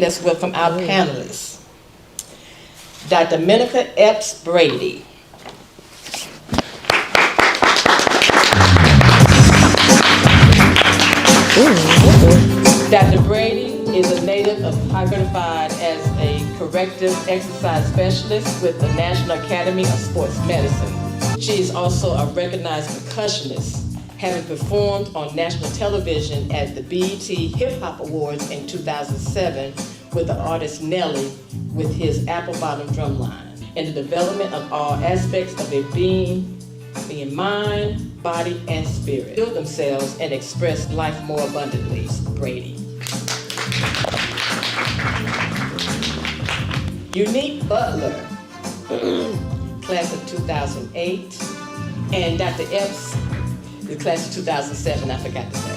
Let's welcome our panelists. Dr. Monica Epps Brady. Dr. Brady is a native of certified as a corrective exercise specialist with the National Academy of Sports Medicine. She is also a recognized percussionist, having performed on national television at the BET Hip Hop Awards in 2007 with the artist Nelly with his apple bottom drumline, and the development of all aspects of their being mind, body, and spirit, build themselves and express life more abundantly. Brady. Unique Butler, class of 2008, and Dr. Epps, the class of 2007, I forgot to say.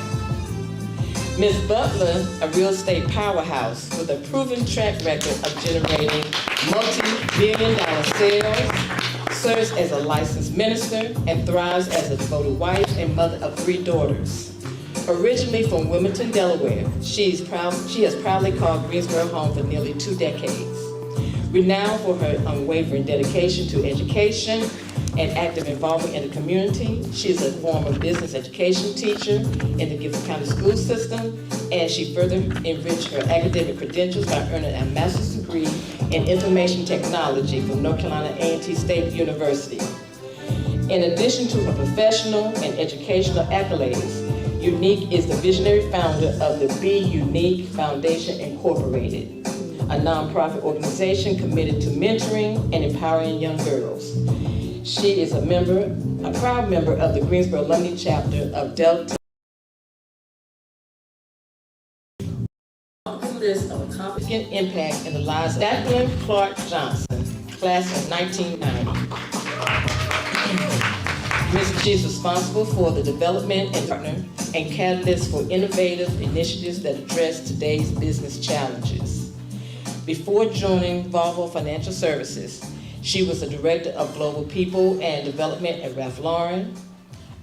Ms. Butler, a real estate powerhouse with a proven track record of generating multi-billion-dollar sales, serves as a licensed minister, and thrives as a devoted wife and mother of 3 daughters. Originally from Wilmington, Delaware, she has proudly called Greensboro home for nearly 2 decades. Renowned for her unwavering dedication to education and active involvement in the community, she is a former business education teacher in the Gifford County school system, and she further enriched her academic credentials by earning a master's degree in information technology from North Carolina A&T State University. In addition to her professional and educational accolades, Unique is the visionary founder of the Be Unique Foundation Incorporated, a nonprofit organization committed to mentoring and empowering young girls. She is a proud member of the Greensboro Alumni Chapter of Delta. Holders of a significant impact in the lives of Jacqueline Clark Johnson, class of 1990. She is responsible for the development and partner and catalyst for innovative initiatives that address today's business challenges. Before joining Volvo Financial Services, she was the Director of Global People and Development at Ralph Lauren,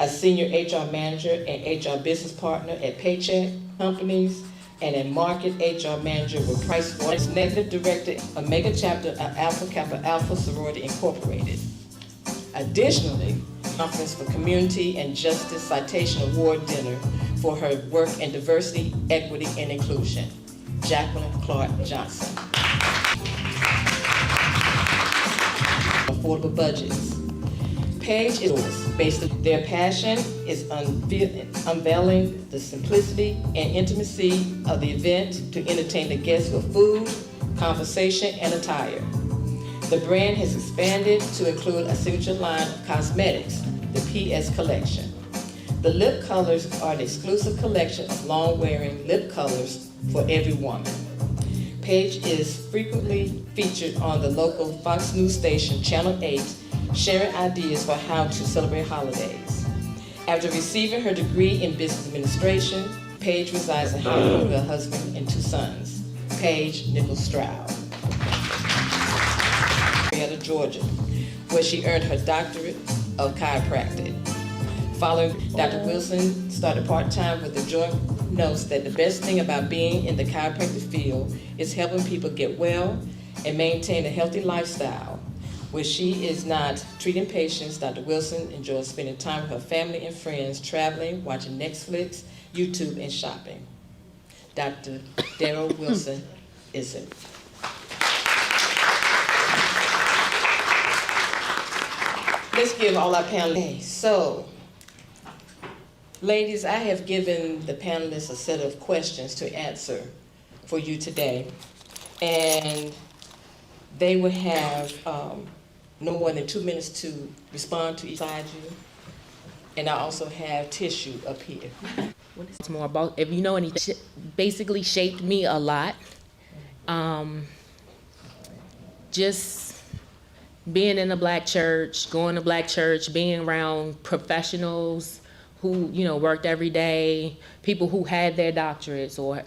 a Senior HR Manager and HR Business Partner at Paycheck Companies, and a Market HR Manager with Pricewaterhouse, Executive Director of Mega Chapter of Alpha Kappa Alpha Sorority Incorporated. Additionally, Conference for Community and Justice Citation Award dinner for her work in diversity, equity, and inclusion. Jacqueline Clark Johnson. Affordable budgets. Page is based on their passion is unveiling the simplicity and intimacy of the event to entertain the guests with food, conversation, and attire. The brand has expanded to include a signature line of cosmetics, the P.S. collection. The lip colors are an exclusive collection of long-wearing lip colors for every woman. Paige is frequently featured on the local Fox News station, Channel 8, sharing ideas for how to celebrate holidays. After receiving her degree in business administration, Paige resides in Hollywood with her husband and 2 sons. Paige Nichols Stroud. Georgia, where she earned her doctorate of chiropractic. Following, Dr. Wilson started part-time with the joint notes that the best thing about being in the chiropractic field is helping people get well and maintain a healthy lifestyle. Where she is not treating patients, Dr. Wilson enjoys spending time with her family and friends, traveling, watching Netflix, YouTube, and shopping. Dr. Daryl Wilson is it. Let's give all our panelists. Okay, so, ladies, I have given the panelists a set of questions to answer for you today. And they will have no more than 2 minutes to respond to each side you. And I also have tissue up here. It's more about, if you know anything, basically shaped me a lot. Just being in a black church, going to black church, being around professionals who, worked every day, people who had their doctorates or,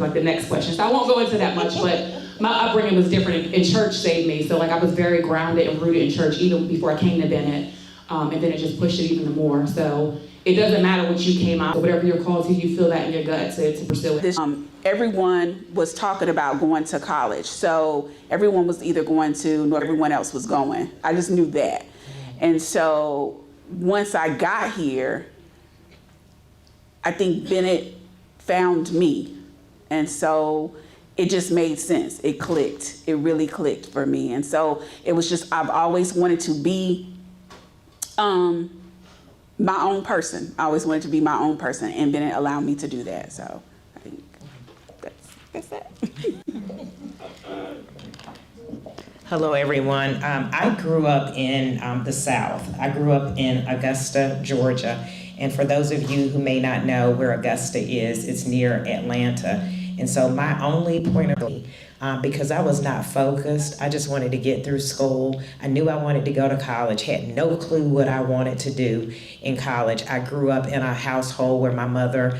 like the next question. So I won't go into that much, but my upbringing was different, and church saved me. So like I was very grounded and rooted in church even before I came to Bennett, and then it just pushed it even more. So it doesn't matter what you came out, whatever you're called to, you feel that in your gut to pursue it. Everyone was talking about going to college. So everyone was either going to, nor everyone else was going. I just knew that. And so once I got here, I think Bennett found me. And so it just made sense. It clicked. It really clicked for me. And so it was just, I've always wanted to be my own person. I always wanted to be my own person, and Bennett allowed me to do that. So I think that's that. Hello, everyone. I grew up in the South. I grew up in Augusta, Georgia. And for those of you who may not know where Augusta is, it's near Atlanta. And so my only point of view, because I was not focused, I just wanted to get through school. I knew I wanted to go to college, had no clue what I wanted to do in college. I grew up in a household where my mother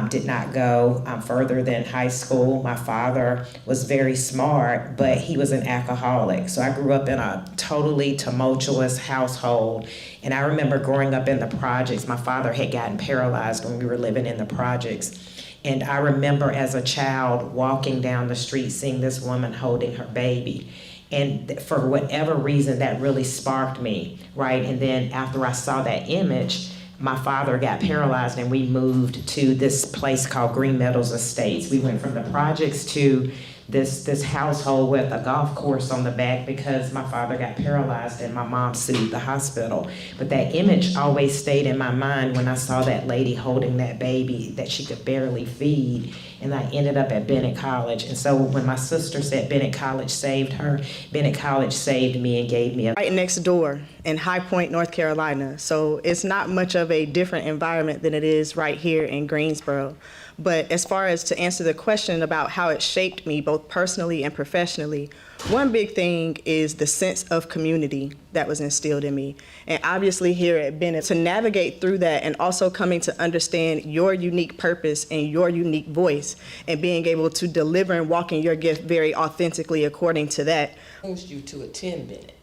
did not go further than high school. My father was very smart, but he was an alcoholic. So I grew up in a totally tumultuous household. And I remember growing up in the projects. My father had gotten paralyzed when we were living in the projects. And I remember as a child walking down the street, seeing this woman holding her baby. And for whatever reason, that really sparked me, right? And then after I saw that image, my father got paralyzed and we moved to this place called Green Meadows Estates. We went from the projects to this household with a golf course on the back because my father got paralyzed and my mom sued the hospital. But that image always stayed in my mind when I saw that lady holding that baby that she could barely feed. And I ended up at Bennett College. And so when my sister said Bennett College saved her, Bennett College saved me and gave me a... Right next door in High Point, North Carolina. So it's not much of a different environment than it is right here in Greensboro. But as far as to answer the question about how it shaped me both personally and professionally, one big thing is the sense of community that was instilled in me. And obviously here at Bennett, to navigate through that and also coming to understand your unique purpose and your unique voice and being able to deliver and walk in your gift very authentically according to that. Forced you to attend Bennett?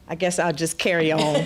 I guess I'll just carry on.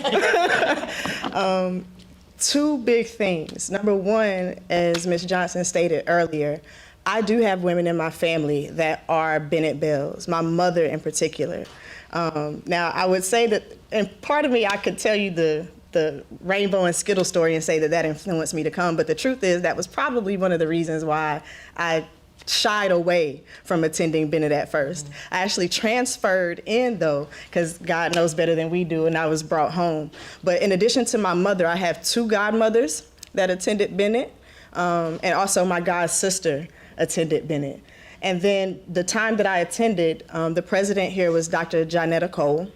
Two big things. Number one, as Ms. Johnson stated earlier, I do have women in my family that are Bennett Bells, my mother in particular. Now, I would say that, and part of me, I could tell you the Rainbow and Skittle story and say that that influenced me to come, but the truth is that was probably one of the reasons why I shied away from attending Bennett at first. I actually transferred in though, because God knows better than we do, and I was brought home. But in addition to my mother, I have two godmothers that attended Bennett, and also my god sister attended Bennett. And then the time that I attended, the president here was Dr. Jonetta Cole,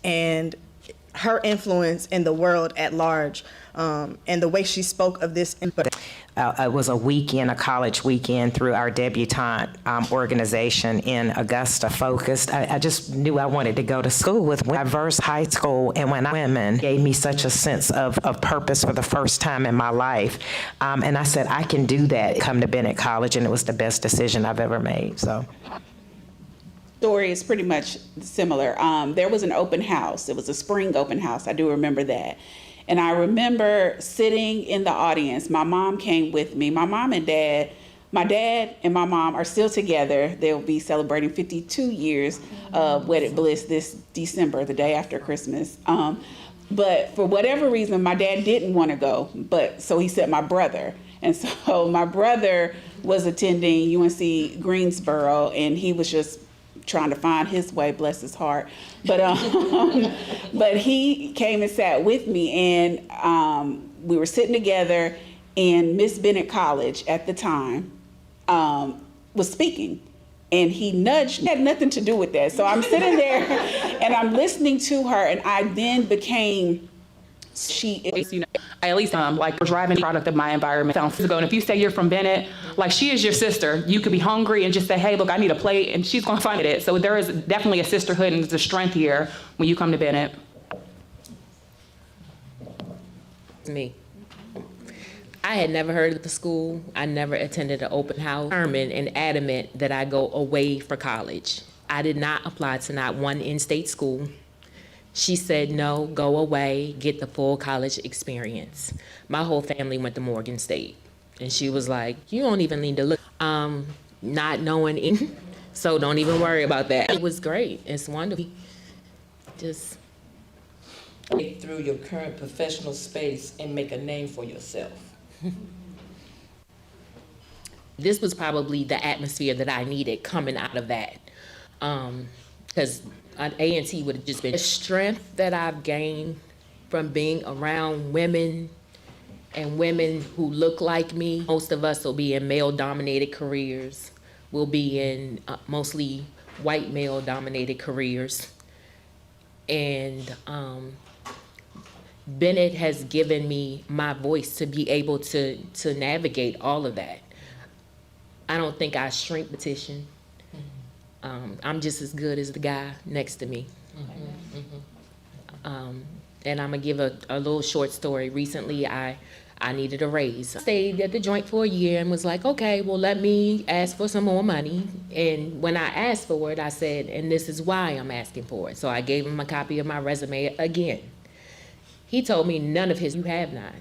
and her influence in the world at large, and the way she spoke of this. It was a weekend, a college weekend through our debutante organization in Augusta. Focused. I just knew I wanted to go to school with diverse high school, and when women gave me such a sense of purpose for the first time in my life. And I said, I can do that. Come to Bennett College, and it was the best decision I've ever made. So. Story is pretty much similar. There was an open house. It was a spring open house. I do remember that. And I remember sitting in the audience. My mom came with me. My dad and my mom are still together. They'll be celebrating 52 years of wedded bliss this December, the day after Christmas. But for whatever reason, my dad didn't want to go. So he sent my brother. And so my brother was attending UNC Greensboro, and he was just trying to find his way, bless his heart. But he came and sat with me, and we were sitting together, and Miss Bennett College at the time was speaking. And he nudged, had nothing to do with that. So I'm sitting there and I'm listening to her, and I then became, she is, I at least like a driving product of my environment. Sounds physical. And if you say you're from Bennett, like she is your sister, you could be hungry and just say, hey, look, I need a plate, and she's gonna find it. So there is definitely a sisterhood and there's a strength here when you come to Bennett. Me. I I had never heard of the school. I never attended an open house. Determined and adamant that I go away for college. I did not apply to not one in-state school. She said, no, go away, get the full college experience. My whole family went to Morgan State. And she was like, you don't even need to look. Not knowing, so don't even worry about that. It was great. It's wonderful. Just through your current professional space and make a name for yourself. This was probably the atmosphere that I needed coming out of that. Because A&T would have just been the strength that I've gained from being around women and women who look like me. Most of us will be in male-dominated careers. We'll be in mostly white male-dominated careers. And Bennett has given me my voice to be able to navigate all of that. I don't think I shrink petition. I'm just as good as the guy next to me. And I'm gonna give a little short story. Recently, I needed a raise. I stayed at the joint for a year and was like, okay, well, let me ask for some more money. And when I asked for it, I said, and this is why I'm asking for it. So I gave him a copy of my resume again. He told me none of his, you have not.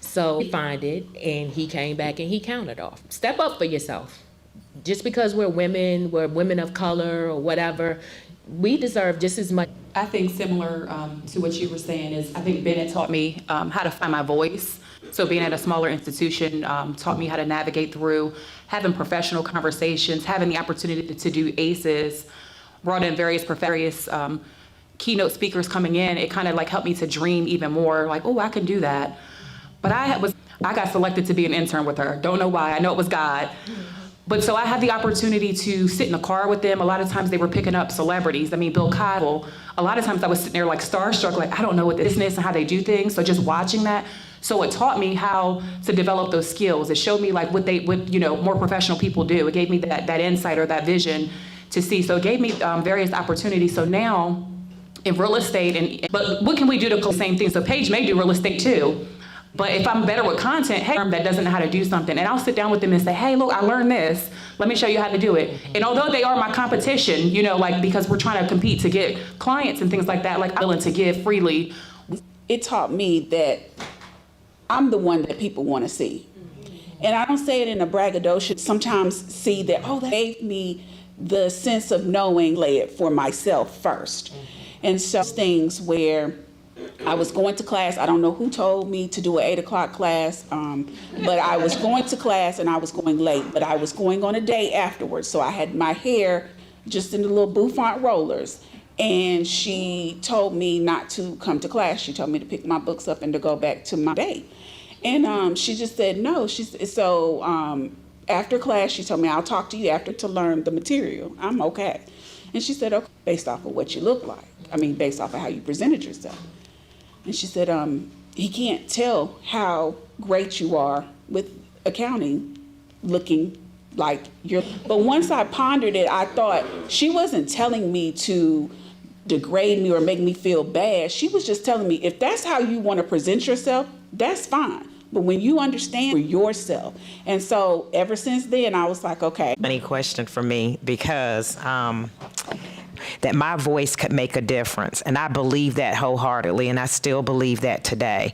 So he found it, and he came back and he counted off. Step up for yourself. Just because we're women of color or whatever, we deserve just as much. I think similar to what you were saying is I think Bennett taught me how to find my voice. So being at a smaller institution taught me how to navigate through having professional conversations, having the opportunity to do A.C.E.S, brought in various keynote speakers coming in. It kind of like helped me to dream even more, like, oh, I can do that. But I got selected to be an intern with her. Don't know why, I know it was God. But so I had the opportunity to sit in the car with them. A lot of times they were picking up celebrities. I mean, Bill Cosby. A lot of times I was sitting there like starstruck, like, I don't know what this is and how they do things. So just watching that. So it taught me how to develop those skills. It showed me like what more professional people do. It gave me that insight or that vision to see. So it gave me various opportunities. So now in real estate, but what can we do to the same thing? So Paige may do real estate too. But if I'm better with content, hey, that doesn't know how to do something, and I'll sit down with them and say, hey, look, I learned this. Let me show you how to do it. And although they are my competition, because we're trying to compete to get clients and things like that, like I'm willing to give freely. It taught me that I'm the one that people want to see. And I don't say it in a braggadocious, sometimes see that, that gave me the sense of knowing, lay it for myself first. And so things where I was going to class. I don't know who told me to do an 8 o'clock class, but I was going to class and I was going late, but I was going on a day afterwards. So I had my hair just in the little bouffant rollers. And she told me not to come to class. She told me to pick my books up and to go back to my day. And she just said no. After class, she told me, I'll talk to you after to learn the material. I'm okay. And she said, okay, based off of what you look like. I mean, based off of how you presented yourself. And she said, he can't tell how great you are with accounting looking like you're. But once I pondered it, I thought she wasn't telling me to degrade me or make me feel bad. She was just telling me, if that's how you want to present yourself, that's fine. But when you understand yourself. And so ever since then, I was like, okay. Funny question for me, because that my voice could make a difference. And I believe that wholeheartedly, and I still believe that today.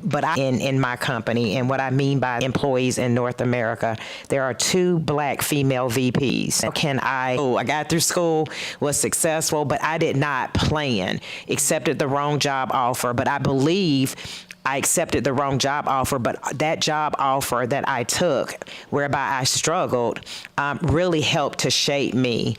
But in my company, and what I mean by employees in North America, there are 2 black female VPs. I got through school, was successful, but I did not plan, accepted the wrong job offer. But I believe I accepted the wrong job offer, but that job offer that I took, whereby I struggled, really helped to shape me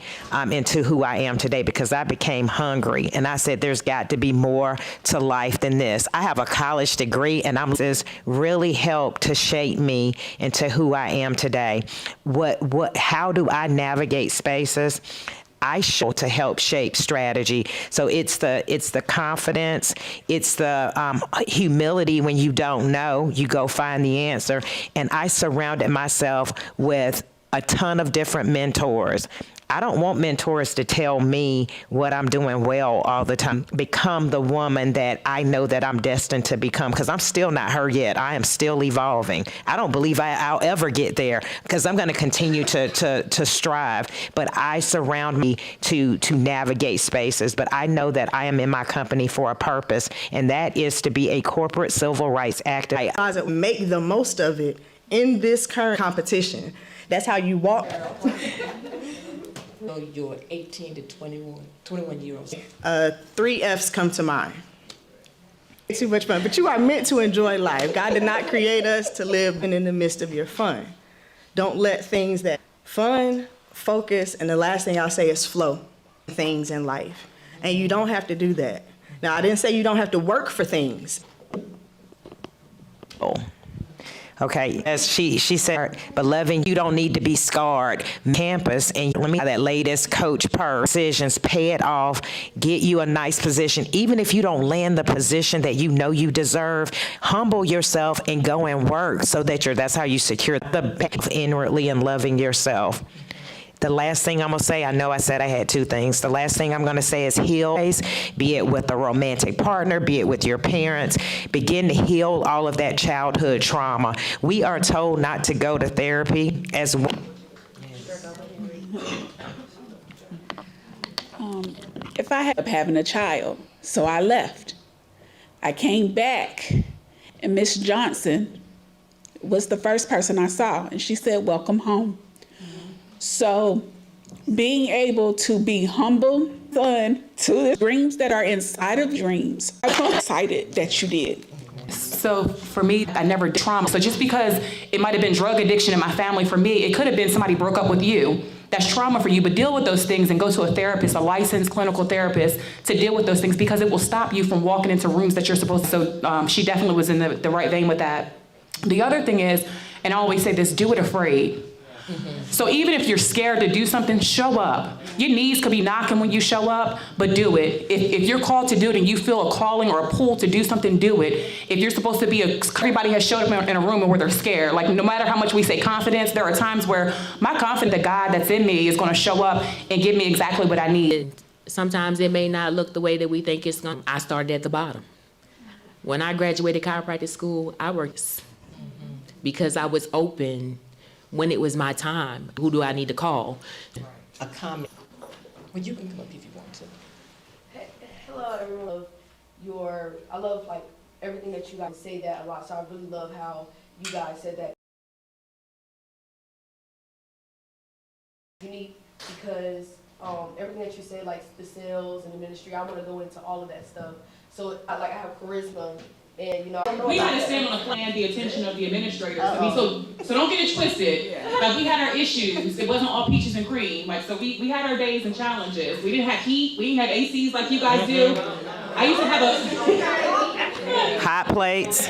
into who I am today, because I became hungry. And I said, there's got to be more to life than this. I have a college degree, and this really helped to shape me into who I am today. How do I navigate spaces? I show to help shape strategy. So it's the confidence, it's the humility when you don't know, you go find the answer. And I surrounded myself with a ton of different mentors. I don't want mentors to tell me what I'm doing well all the time. Become the woman that I know that I'm destined to become, because I'm still not her yet. I am still evolving. I don't believe I'll ever get there, because I'm going to continue to strive. But I surround me to navigate spaces. But I know that I am in my company for a purpose, and that is to be a corporate civil rights activist. Make the most of it in this current competition. That's how you walk. So you're 18 to 21-year-olds. 3 F's come to mind. It's too much fun, but you are meant to enjoy life. God did not create us to live in the midst of your fun. Don't let things that fun, focus, and the last thing I'll say is flow things in life. And you don't have to do that. Now, I didn't say you don't have to work for things. Okay, as she said, beloved, you don't need to be scarred. Campus, and let me have that latest coach decisions, pay it off, get you a nice position. Even if you don't land the position that you know you deserve, humble yourself and go and work so that that's how you secure the best inwardly and loving yourself. The last thing I'm going to say, I know I said I had 2 things. The last thing I'm going to say is heal, be it with a romantic partner, be it with your parents. Begin to heal all of that childhood trauma. We are told not to go to therapy as well. If I had having a child, so I left. I came back, and Miss Johnson was the first person I saw, and she said, "Welcome home." So being able to be humble, fun, to the dreams that are inside of dreams, I'm so excited that you did. So for me, I never did trauma. So just because it might have been drug addiction in my family, for me, it could have been somebody broke up with you. That's trauma for you, but deal with those things and go to a therapist, a licensed clinical therapist, to deal with those things, because it will stop you from walking into rooms that you're supposed to. So she definitely was in the right vein with that. The other thing is, and I always say this, do it afraid. So even if you're scared to do something, show up. Your knees could be knocking when you show up, but do it. If you're called to do it and you feel a calling or a pull to do something, do it. If you're supposed to be everybody has showed up in a room where they're scared. Like, no matter how much we say confidence, there are times where my confidence, the God that's in me, is going to show up and give me exactly what I need. Sometimes it may not look the way that we think it's going to. I started at the bottom. When I graduated chiropractic school, I worked because I was open. When it was my time, who do I need to call? A comment. Well, you can come up if you want to. Hello, everyone. I love like everything that you guys say that a lot. So I really love how you guys said that. Unique, because everything that you said, like the sales and the ministry, I want to go into all of that stuff. So I have charisma. And we had to stand on a plan, the attention of the administrators. I mean, so don't get it twisted. Like, we had our issues. It wasn't all peaches and cream. Like, so we had our days and challenges. We didn't have heat. We didn't have A.C.E.S like you guys do. I used to have hot plates.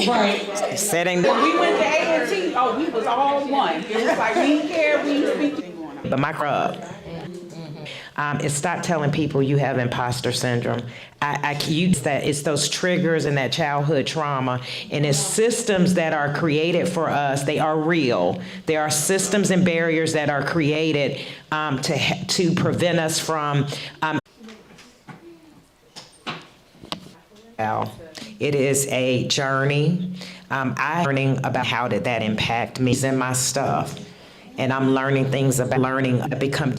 Right. Setting. When we went to A&T, we was all one. It was like, we didn't care, we didn't speak. But my crop. Is stop telling people you have imposter syndrome. I use that. It's those triggers and that childhood trauma, and it's systems that are created for us. They are real. There are systems and barriers that are created to prevent us from. It is a journey. I'm learning about how did that impact me and my stuff. And I'm learning things about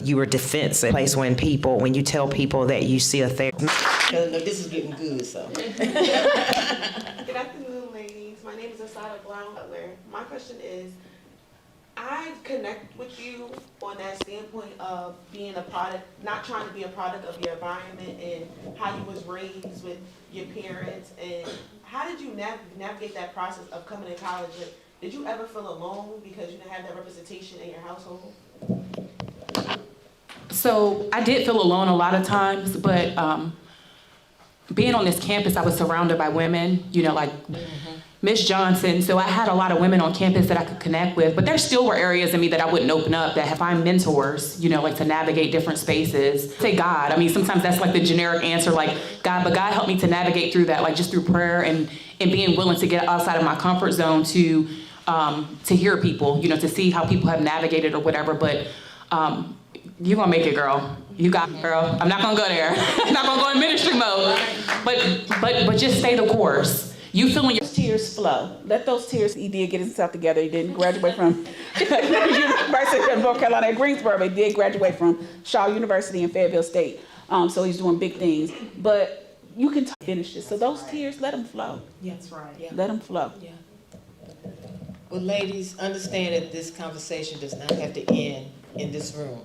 you are defensive. Place when you tell people that you see a therapist. No, this is getting good, so. Good afternoon, ladies. My name is Asada Brown-Butler. My question is, I connect with you on that standpoint of being a product, not trying to be a product of your environment and how you was raised with your parents. And how did you navigate that process of coming to college? Did you ever feel alone because you didn't have that representation in your household? So I did feel alone a lot of times, but being on this campus, I was surrounded by women, like Miss Johnson. So I had a lot of women on campus that I could connect with, but there still were areas in me that I wouldn't open up, that if I'm mentors, like to navigate different spaces. Say God. I mean, sometimes that's like the generic answer, like God, but God helped me to navigate through that, like just through prayer and being willing to get outside of my comfort zone to hear people, to see how people have navigated or whatever. But You gonna make it, girl. You got it, girl. I'm not gonna go there. I'm not gonna go in ministry mode. But just stay the course. You feeling your Tears flow. Let those tears. He did get himself together. He didn't graduate from University of North Carolina at Greensboro, but he did graduate from Shaw University in Fayetteville State. So he's doing big things. But you can finish it. So those tears, let them flow. That's right. Yeah. Let them flow. Yeah. Well, ladies, understand that this conversation does not have to end in this room.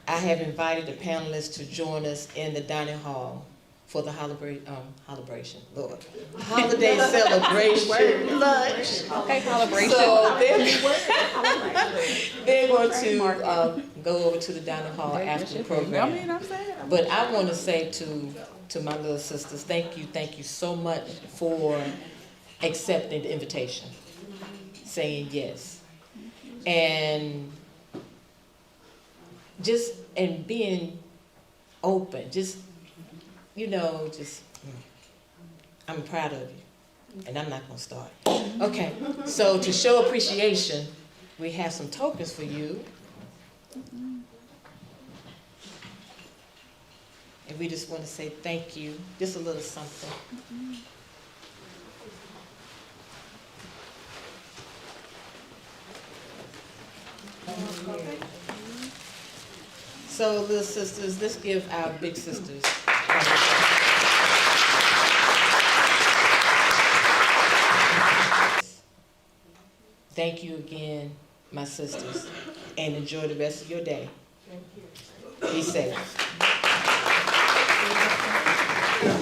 I have invited the panelists to join us in the dining hall for the holiday celebration lunch. Celebration. So they're going to go over to the dining hall after the program. But I want to say to my little sisters, thank you so much for accepting the invitation, saying yes, and being open. I'm proud of you, and I'm not gonna start. Okay, so to show appreciation, we have some tokens for you. And we just want to say thank you, just a little something. So, little sisters, let's give our big sisters. Thank you again, my sisters, and enjoy the rest of your day. Be safe.